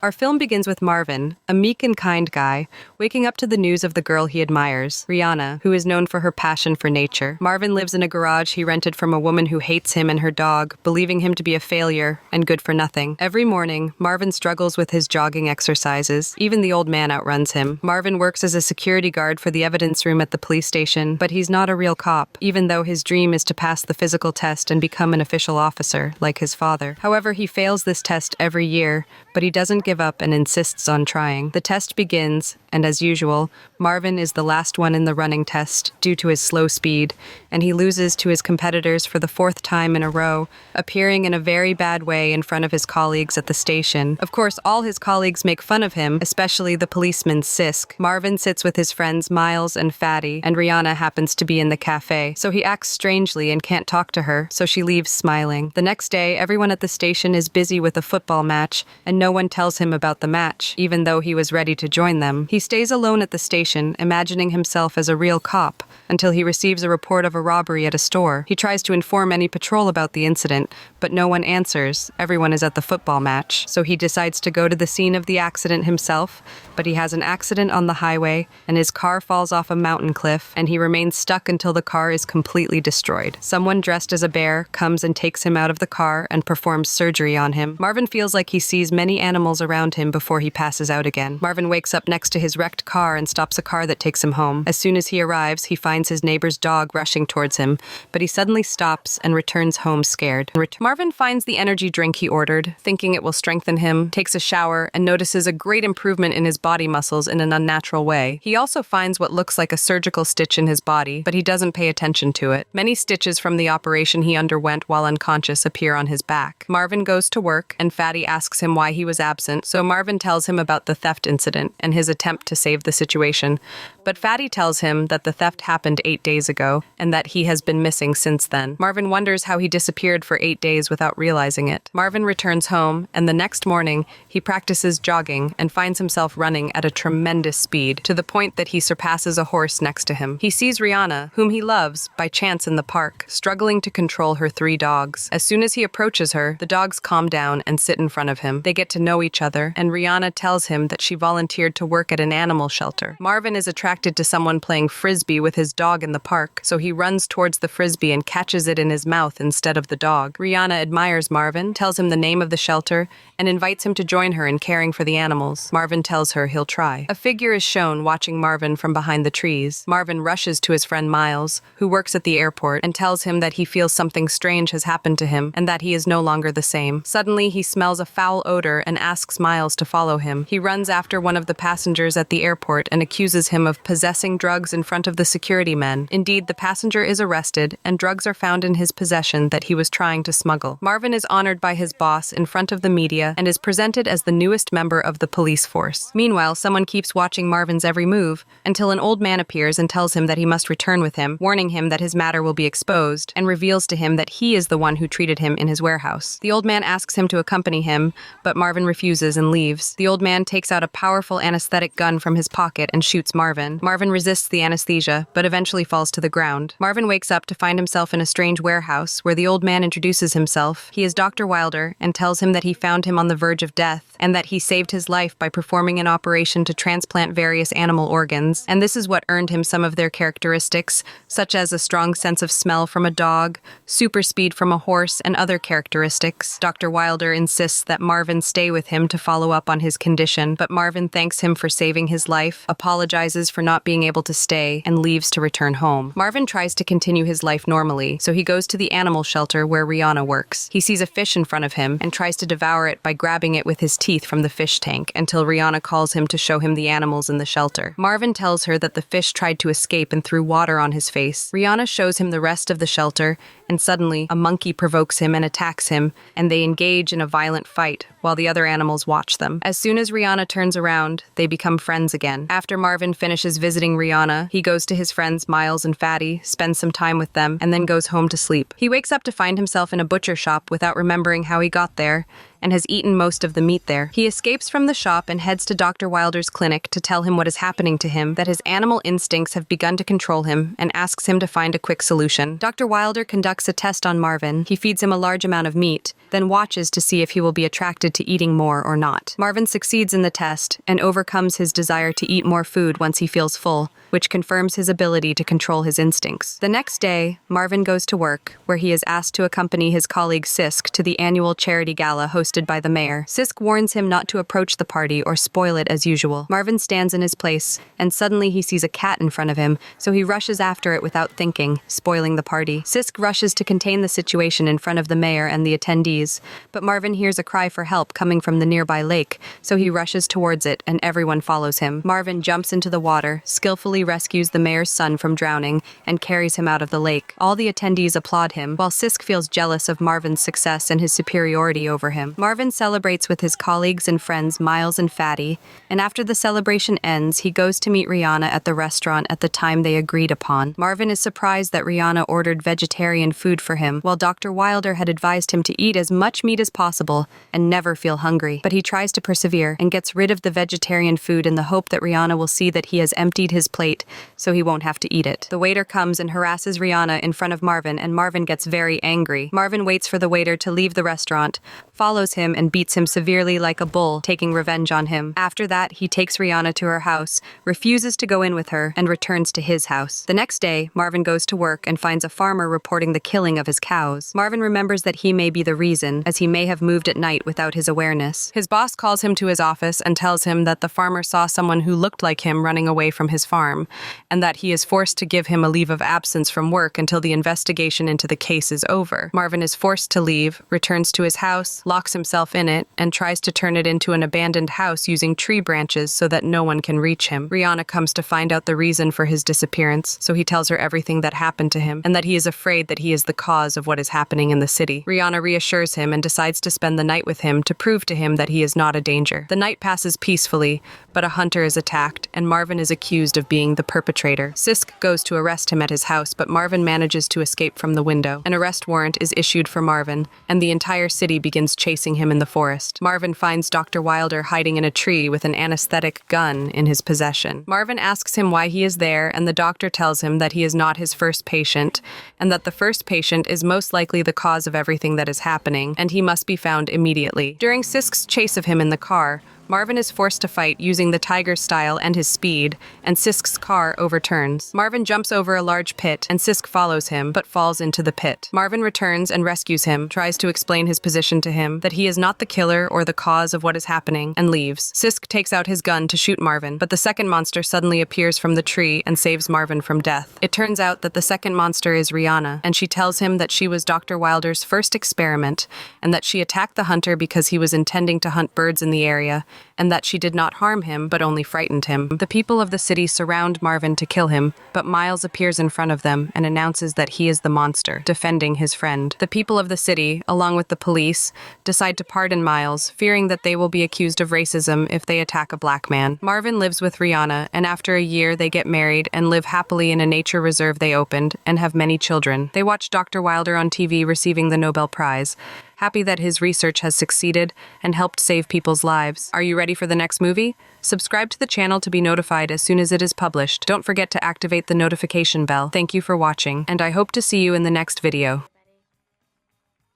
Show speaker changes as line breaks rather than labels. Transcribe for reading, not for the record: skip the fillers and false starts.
Our film begins with Marvin, a meek and kind guy, waking up to the news of the girl he admires, Rihanna, who is known for her passion for nature. Marvin lives in a garage he rented from a woman who hates him and her dog, believing him to be a failure and good for nothing. Every morning, Marvin struggles with his jogging exercises. Even the old man outruns him. Marvin works as a security guard for the evidence room at the police station, but he's not a real cop, even though his dream is to pass the physical test and become an official officer, like his father. However, he fails this test every year, but he doesn't give up and insists on trying. The test begins, and as usual, Marvin is the last one in the running test due to his slow speed, and he loses to his competitors for the fourth time in a row, appearing in a very bad way in front of his colleagues at the station. Of course, all his colleagues make fun of him, especially the policeman Sisk. Marvin sits with his friends Miles and Fatty, and Rihanna happens to be in the cafe, so he acts strangely and can't talk to her, so she leaves smiling. The next day, everyone at the station is busy with a football match, and no one tells him about the match, even though he was ready to join them. He stays alone at the station, imagining himself as a real cop, until he receives a report of a robbery at a store. He tries to inform any patrol about the incident, but no one answers. Everyone is at the football match, so he decides to go to the scene of the accident himself, but he has an accident on the highway, and his car falls off a mountain cliff, and he remains stuck until the car is completely destroyed. Someone dressed as a bear comes and takes him out of the car and performs surgery on him. Marvin feels like he sees many animals around him before he passes out again. Marvin wakes up next to his wrecked car and stops a car that takes him home. As soon as he arrives, he finds his neighbor's dog rushing towards him, but he suddenly stops and returns home scared. Marvin finds the energy drink he ordered, thinking it will strengthen him, takes a shower, and notices a great improvement in his body muscles in an unnatural way. He also finds what looks like a surgical stitch in his body, but he doesn't pay attention to it. Many stitches from the operation he underwent while unconscious appear on his back. Marvin goes to work, and Fatty asks him why he was absent, so Marvin tells him about the theft incident and his attempt to save the situation. But Fatty tells him that the theft happened 8 days ago, and that he has been missing since then. Marvin wonders how he disappeared for 8 days without realizing it. Marvin returns home, and the next morning, he practices jogging and finds himself running at a tremendous speed, to the point that he surpasses a horse next to him. He sees Rihanna, whom he loves, by chance in the park, struggling to control her 3 dogs. As soon as he approaches her, the dogs calm down and sit in front of him. They get to know each other, and Rihanna tells him that she volunteered to work at an animal shelter. Marvin is attracted to someone playing frisbee with his dog in the park, so he runs towards the frisbee and catches it in his mouth instead of the dog. Rihanna admires Marvin, tells him the name of the shelter, and invites him to join her in caring for the animals. Marvin tells her he'll try. A figure is shown watching Marvin from behind the trees. Marvin rushes to his friend Miles, who works at the airport, and tells him that he feels something strange has happened to him and that he is no longer the same. Suddenly, he smells a foul odor and asks Miles to follow him. He runs after one of the passengers at the airport and accuses him of possessing drugs in front of the security men. Indeed, the passenger is arrested, and drugs are found in his possession that he was trying to smuggle. Marvin is honored by his boss in front of the media and is presented as the newest member of the police force. Meanwhile, someone keeps watching Marvin's every move until an old man appears and tells him that he must return with him, warning him that his matter will be exposed, and reveals to him that he is the one who treated him in his warehouse. The old man asks him to accompany him, but Marvin refuses and leaves. The old man takes out a powerful anesthetic gun from his pocket and shoots Marvin. Marvin resists the anesthesia, but eventually falls to the ground. Marvin wakes up to find himself in a strange warehouse where the old man introduces himself. He is Dr. Wilder and tells him that he found him on the verge of death and that he saved his life by performing an operation to transplant various animal organs, and this is what earned him some of their characteristics, such as a strong sense of smell from a dog, super speed from a horse, and other characteristics. Dr. Wilder insists that Marvin stay with him to follow up on his condition, but Marvin thanks him for saving his life, apologizes for not being able to stay, and leaves to return home. Marvin tries to continue his life normally, so he goes to the animal shelter where Rihanna works. He sees a fish in front of him and tries to devour it by grabbing it with his teeth from the fish tank until Rihanna calls him to show him the animals in the shelter. Marvin tells her that the fish tried to escape and threw water on his face. Rihanna shows him the rest of the shelter, and suddenly a monkey provokes him and attacks him, and they engage in a violent fight while the other animals watch them. As soon as Rihanna turns around, they become friends again. After Marvin finishes visiting Rihanna, he goes to his friends Miles and Fatty, spends some time with them, and then goes home to sleep. He wakes up to find himself in a butcher shop without remembering how he got there, and has eaten most of the meat there. He escapes from the shop and heads to Dr. Wilder's clinic to tell him what is happening to him, that his animal instincts have begun to control him, and asks him to find a quick solution. Dr. Wilder conducts a test on Marvin. He feeds him a large amount of meat, then watches to see if he will be attracted to eating more or not. Marvin succeeds in the test and overcomes his desire to eat more food once he feels full, which confirms his ability to control his instincts. The next day, Marvin goes to work, where he is asked to accompany his colleague Sisk to the annual charity gala hosted by the mayor. Sisk warns him not to approach the party or spoil it as usual. Marvin stands in his place, and suddenly he sees a cat in front of him, so he rushes after it without thinking, spoiling the party. Sisk rushes to contain the situation in front of the mayor and the attendees, but Marvin hears a cry for help coming from the nearby lake, so he rushes towards it and everyone follows him. Marvin jumps into the water, skillfully rescues the mayor's son from drowning, and carries him out of the lake. All the attendees applaud him, while Sisk feels jealous of Marvin's success and his superiority over him. Marvin celebrates with his colleagues and friends Miles and Fatty, and after the celebration ends, he goes to meet Rihanna at the restaurant at the time they agreed upon. Marvin is surprised that Rihanna ordered vegetarian food for him, while Dr. Wilder had advised him to eat as much meat as possible and never feel hungry. But he tries to persevere and gets rid of the vegetarian food in the hope that Rihanna will see that he has emptied his plate, so he won't have to eat it. The waiter comes and harasses Rihanna in front of Marvin, and Marvin gets very angry. Marvin waits for the waiter to leave the restaurant, follows him, and beats him severely like a bull, taking revenge on him. After that, he takes Rihanna to her house, refuses to go in with her, and returns to his house. The next day, Marvin goes to work and finds a farmer reporting the killing of his cows. Marvin remembers that he may be the reason, as he may have moved at night without his awareness. His boss calls him to his office and tells him that the farmer saw someone who looked like him running away from his farm, and that he is forced to give him a leave of absence from work until the investigation into the case is over. Marvin is forced to leave, returns to his house, locks himself in it, and tries to turn it into an abandoned house using tree branches so that no one can reach him. Rihanna comes to find out the reason for his disappearance, so he tells her everything that happened to him, and that he is afraid that he is the cause of what is happening in the city. Rihanna reassures him and decides to spend the night with him to prove to him that he is not a danger. The night passes peacefully, but a hunter is attacked, and Marvin is accused of being the perpetrator. Sisk goes to arrest him at his house, but Marvin manages to escape from the window. An arrest warrant is issued for Marvin, and the entire city begins chasing him in the forest. Marvin finds Dr. Wilder hiding in a tree with an anesthetic gun in his possession. Marvin asks him why he is there, and the doctor tells him that he is not his first patient, and that the first patient is most likely the cause of everything that is happening, and he must be found immediately. During Sisk's chase of him in the car, Marvin is forced to fight using the tiger style and his speed, and Sisk's car overturns. Marvin jumps over a large pit, and Sisk follows him, but falls into the pit. Marvin returns and rescues him, tries to explain his position to him, that he is not the killer or the cause of what is happening, and leaves. Sisk takes out his gun to shoot Marvin, but the second monster suddenly appears from the tree and saves Marvin from death. It turns out that the second monster is Rihanna, and she tells him that she was Dr. Wilder's first experiment, and that she attacked the hunter because he was intending to hunt birds in the area, and that she did not harm him but only frightened him. The people of the city surround Marvin to kill him, but Miles appears in front of them and announces that he is the monster, defending his friend. The people of the city, along with the police, decide to pardon Miles, fearing that they will be accused of racism if they attack a black man. Marvin lives with Rihanna, and after a year they get married and live happily in a nature reserve they opened, and have many children. They watch Dr. Wilder on TV receiving the Nobel Prize, happy that his research has succeeded and helped save people's lives. Are you ready for the next movie? Subscribe to the channel to be notified as soon as it is published. Don't forget to activate the notification bell. Thank you for watching, and I hope to see you in the next video.